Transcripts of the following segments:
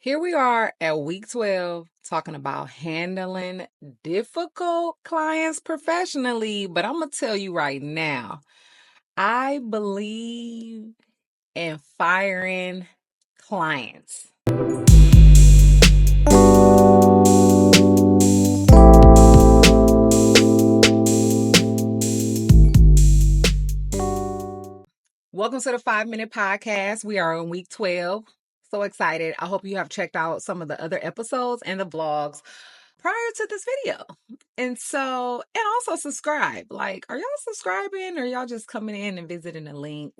Here we are at week 12 talking about handling difficult clients professionally. But I'm going to tell you right now, I believe in firing clients. Welcome to the 5 Minute Podcast. We are on week 12. So excited. I hope you have checked out some of the other episodes and the vlogs prior to this video. And also subscribe. Like, are y'all subscribing or y'all just coming in and visiting the link?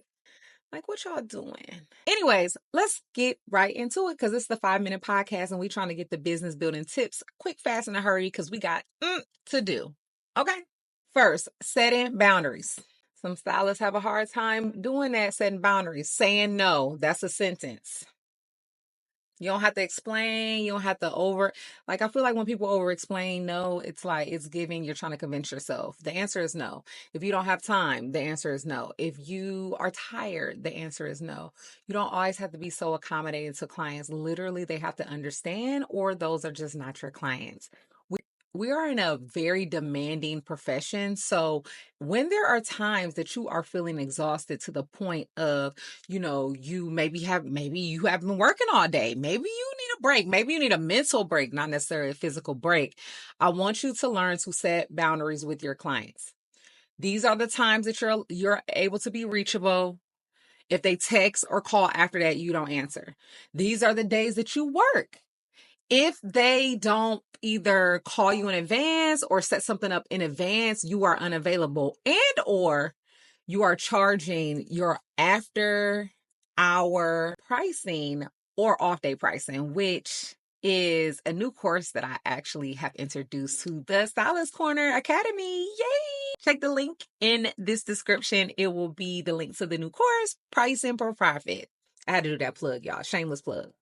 Like, what y'all doing? Anyways, let's get right into it because it's the 5 Minute Podcast and we trying to get the business building tips quick, fast, in a hurry because we got to do. Okay. First, setting boundaries. Some stylists have a hard time doing that, setting boundaries, saying no. That's a sentence. You don't have to explain. You don't have to I feel like when people over explain no, it's like it's giving, you're trying to convince yourself. The answer is no. If you don't have time, the answer is no. If you are tired, the answer is no. You don't always have to be so accommodating to clients. Literally, they have to understand, or those are just not your clients. We are in a very demanding profession. So when there are times that you are feeling exhausted to the point of, maybe you have been working all day. Maybe you need a break. Maybe you need a mental break, not necessarily a physical break. I want you to learn to set boundaries with your clients. These are the times that you're able to be reachable. If they text or call after that, you don't answer. These are the days that you work. If they don't either call you in advance or set something up in advance, you are unavailable or you are charging your after hour pricing or off day pricing, which is a new course that I actually have introduced to the Stylist Corner Academy. Yay! Check the link in this description. It will be the link to the new course, Pricing for Profit. I had to do that plug, y'all. Shameless plug.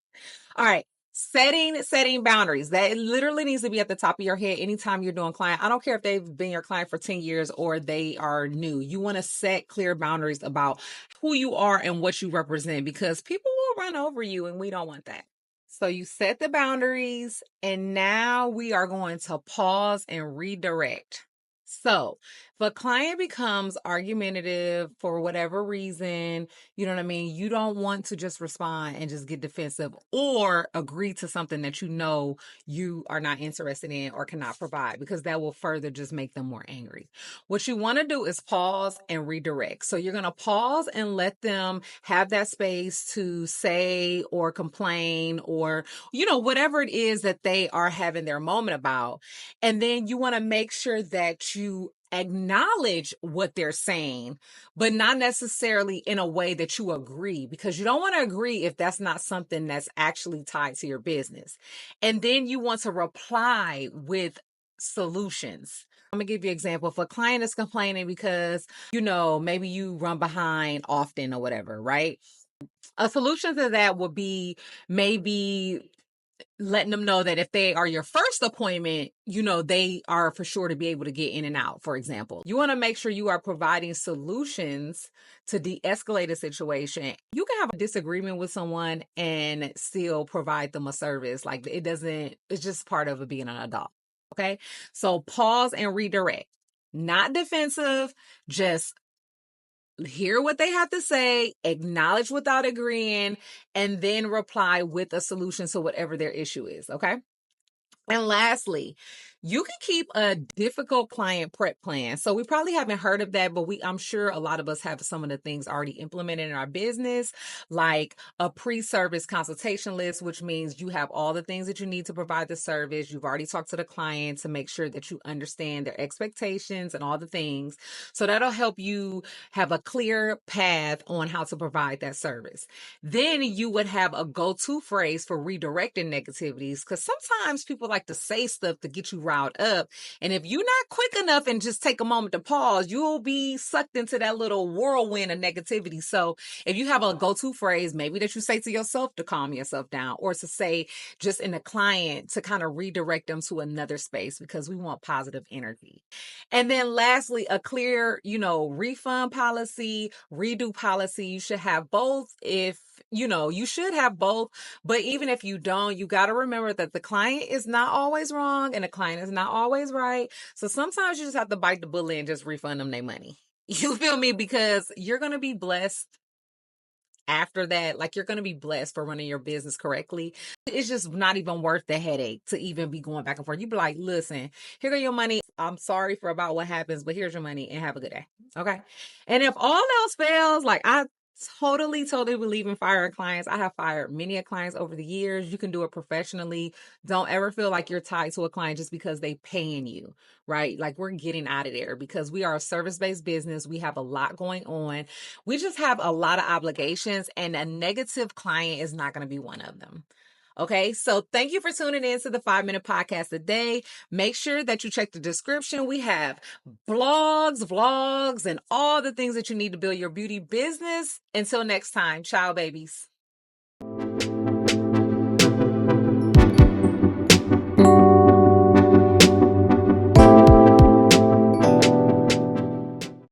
All right. Setting boundaries. That literally needs to be at the top of your head anytime you're doing client. I don't care if they've been your client for 10 years or they are new. You want to set clear boundaries about who you are and what you represent because people will run over you and we don't want that. So you set the boundaries and now we are going to pause and redirect. So if a client becomes argumentative for whatever reason, you know what I mean? You don't want to just respond and just get defensive or agree to something that you know you are not interested in or cannot provide because that will further just make them more angry. What you want to do is pause and redirect. So you're going to pause and let them have that space to say or complain or, whatever it is that they are having their moment about. And then you want to make sure that you acknowledge what they're saying, but not necessarily in a way that you agree, because you don't want to agree if that's not something that's actually tied to your business. And then you want to reply with solutions. I'm gonna give you an example. If a client is complaining because, maybe you run behind often or whatever, right? A solution to that would be maybe letting them know that if they are your first appointment, they are for sure to be able to get in and out, for example. You want to make sure you are providing solutions to de-escalate a situation. You can have a disagreement with someone and still provide them a service. Like it's just part of it being an adult. Okay. So pause and redirect. Not defensive, just hear what they have to say, acknowledge without agreeing, and then reply with a solution to whatever their issue is. Okay. And lastly, you can keep a difficult client prep plan. So we probably haven't heard of that, but I'm sure a lot of us have some of the things already implemented in our business, like a pre-service consultation list, which means you have all the things that you need to provide the service. You've already talked to the client to make sure that you understand their expectations and all the things. So that'll help you have a clear path on how to provide that service. Then you would have a go-to phrase for redirecting negativities, because sometimes people like to say stuff to get you riled up. And if you're not quick enough and just take a moment to pause, you'll be sucked into that little whirlwind of negativity. So if you have a go-to phrase, maybe that you say to yourself to calm yourself down, or to say just in the client to kind of redirect them to another space, because we want positive energy. And then lastly, a clear, refund policy, redo policy. You should have both if you should have both. But even if you don't, you got to remember that the client is not always wrong and the client is not always right. So sometimes you just have to bite the bullet and just refund them their money. You feel me? Because you're going to be blessed after that. Like, you're going to be blessed for running your business correctly. It's just not even worth the headache to even be going back and forth. You be like, listen, here go your money. I'm sorry for about what happens, but here's your money and have a good day. Okay. And if all else fails, like, I totally believe in firing clients. I have fired many clients over the years. You can do it professionally. Don't ever feel like you're tied to a client just because they paying you, right? Like, we're getting out of there because we are a service-based business. We have a lot going on. We just have a lot of obligations, and a negative client is not going to be one of them. Okay, so thank you for tuning in to the 5-Minute Podcast today. Make sure that you check the description. We have blogs, vlogs, and all the things that you need to build your beauty business. Until next time, ciao, babies.